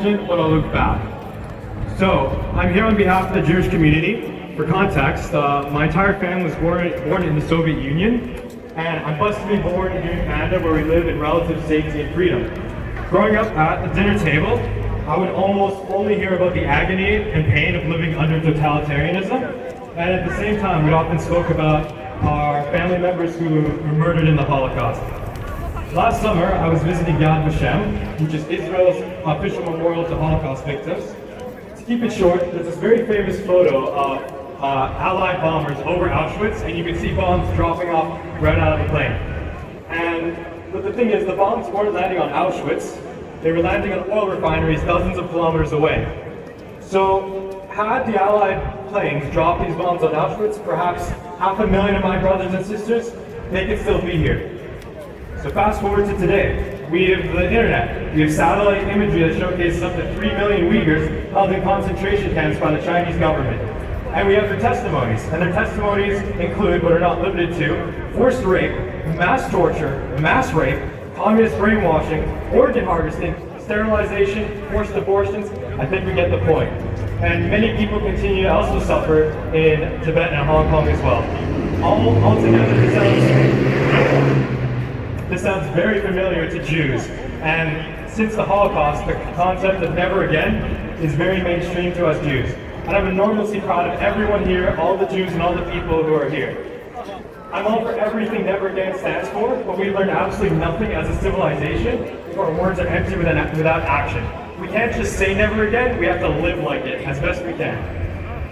fortune, but I'll look back. So, I'm here on behalf of the Jewish community. For context, my entire family was born in the Soviet Union, and I'm blessed to be born here in Canada where we live in relative safety and freedom. Growing up at the dinner table, I would almost only hear about the agony and pain of living under totalitarianism, and at the same time, we often spoke about our family members who were murdered in the Holocaust. Last summer, I was visiting Yad Vashem, which is Israel's official memorial to Holocaust victims. To keep it short, there's this very famous photo of Allied bombers over Auschwitz, and you can see bombs dropping off right out of the plane. But the thing is, the bombs weren't landing on Auschwitz, they were landing on oil refineries dozens of kilometers away. So, had the Allied planes dropped these bombs on Auschwitz, perhaps 500,000 of my brothers and sisters, they could still be here. So fast forward to today, we have the internet. We have satellite imagery that showcases up to 3 million Uyghurs held in concentration camps by the Chinese government. And we have their testimonies, and their testimonies include, but are not limited to, forced rape, mass torture, mass rape, communist brainwashing, organ harvesting, sterilization, forced abortions. I think we get the point. And many people continue to also suffer in Tibet and Hong Kong as well. All together, this sounds very familiar to Jews. And since the Holocaust, the concept of never again is very mainstream to us Jews. And I'm enormously proud of everyone here, all the Jews and all the people who are here. I'm all for everything Never Again stands for, but we learn absolutely nothing as a civilization if our words are empty without action. We can't just say never again, we have to live like it as best we can.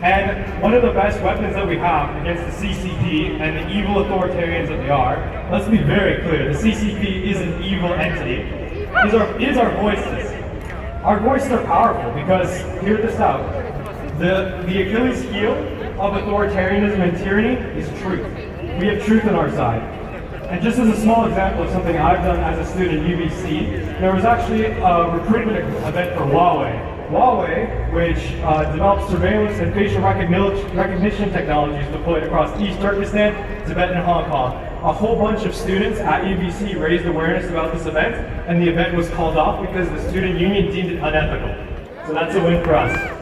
And one of the best weapons that we have against the CCP and the evil authoritarians that they are, let's be very clear, the CCP is an evil entity, is our voices. Our voices are powerful because, hear this out, the Achilles heel of authoritarianism and tyranny is truth. We have truth on our side. And just as a small example of something I've done as a student at UBC, there was actually a recruitment event for Huawei. Huawei, which develops surveillance and facial recognition technologies deployed across East Turkestan, Tibet, and Hong Kong. A whole bunch of students at UBC raised awareness about this event, and the event was called off because the student union deemed it unethical. So that's a win for us.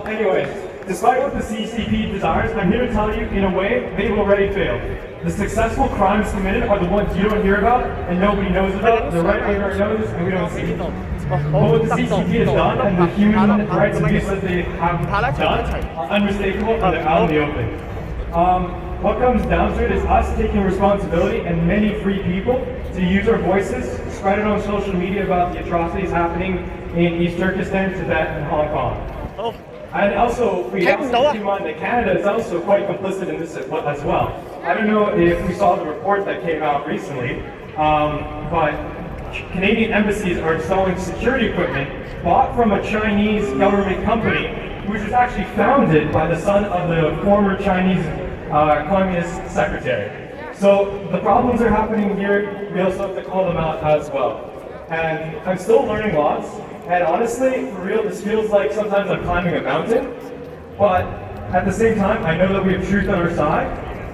Anyways, despite what the CCP desires, I'm here to tell you, in a way, they've already failed. The successful crimes committed are the ones you don't hear about and nobody knows about. They're right under our nose and we don't see them. But what the CCP has done and the human rights abuse that they have done are unmistakable and they're out in the open. What comes down to it is us taking responsibility and many free people to use our voices, spread it on social media about the atrocities happening in East Turkestan, Tibet, and Hong Kong. And also, we have to keep in mind that Canada is also quite complicit in this as well. I don't know if we saw the report that came out recently, but Canadian embassies are installing security equipment bought from a Chinese government company, which was actually founded by the son of the former Chinese communist secretary. So the problems are happening here, we also have to call them out as well. And I'm still learning lots. And honestly, for real, this feels like sometimes I'm climbing a mountain, but at the same time, I know that we have truth on our side,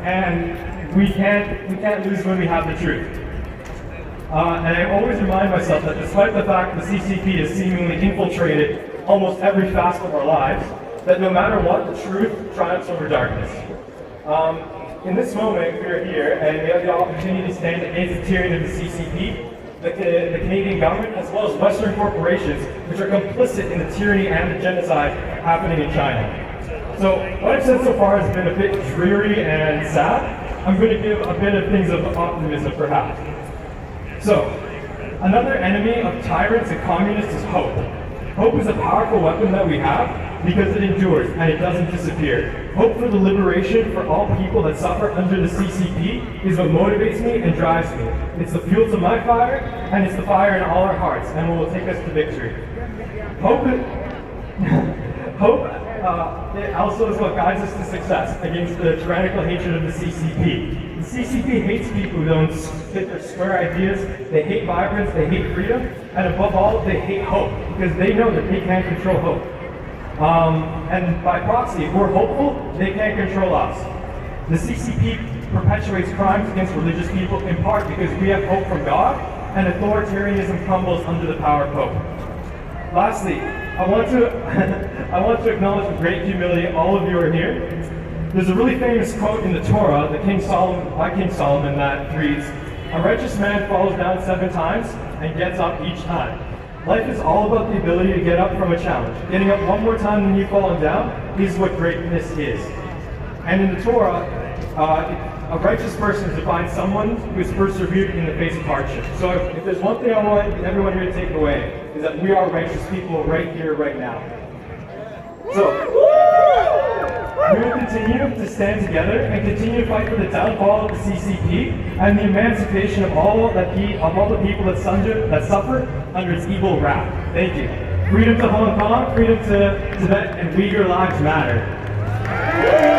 and we can't lose when we have the truth. And I always remind myself that despite the fact the CCP has seemingly infiltrated almost every facet of our lives, that no matter what, the truth triumphs over darkness. In this moment, we are here, and we have the opportunity to stand against the tyranny of the CCP, the Canadian government, as well as Western corporations, which are complicit in the tyranny and the genocide happening in China. So what I've said so far has been a bit dreary and sad. I'm going to give a bit of things of optimism, perhaps. So, another enemy of tyrants and communists is hope. Hope is a powerful weapon that we have because it endures and it doesn't disappear. Hope for the liberation for all people that suffer under the CCP is what motivates me and drives me. It's the fuel to my fire, and it's the fire in all our hearts, and what will take us to victory. Hope it also is what guides us to success against the tyrannical hatred of the CCP. The CCP hates people who don't fit their square ideas, they hate vibrance, they hate freedom, and above all, they hate hope, because they know that they can't control hope. And by proxy, if we're hopeful, they can't control us. The CCP perpetuates crimes against religious people in part because we have hope from God, and authoritarianism crumbles under the power of Pope. Lastly, I want to I want to acknowledge with great humility all of you are here. There's a really famous quote in the Torah, by King Solomon, that reads, "A righteous man falls down 7 times and gets up each time." Life is all about the ability to get up from a challenge. Getting up one more time than you've fallen down is what greatness is. And in the Torah, a righteous person is defined someone who has persevered in the face of hardship. So if there's one thing I want everyone here to take away, is that we are righteous people right here, right now. So, we will continue to stand together and continue to fight for the downfall of the CCP and the emancipation of all the people that suffer under its evil wrath. Thank you. Freedom to Hong Kong, freedom to Tibet, and Uyghur Lives Matter.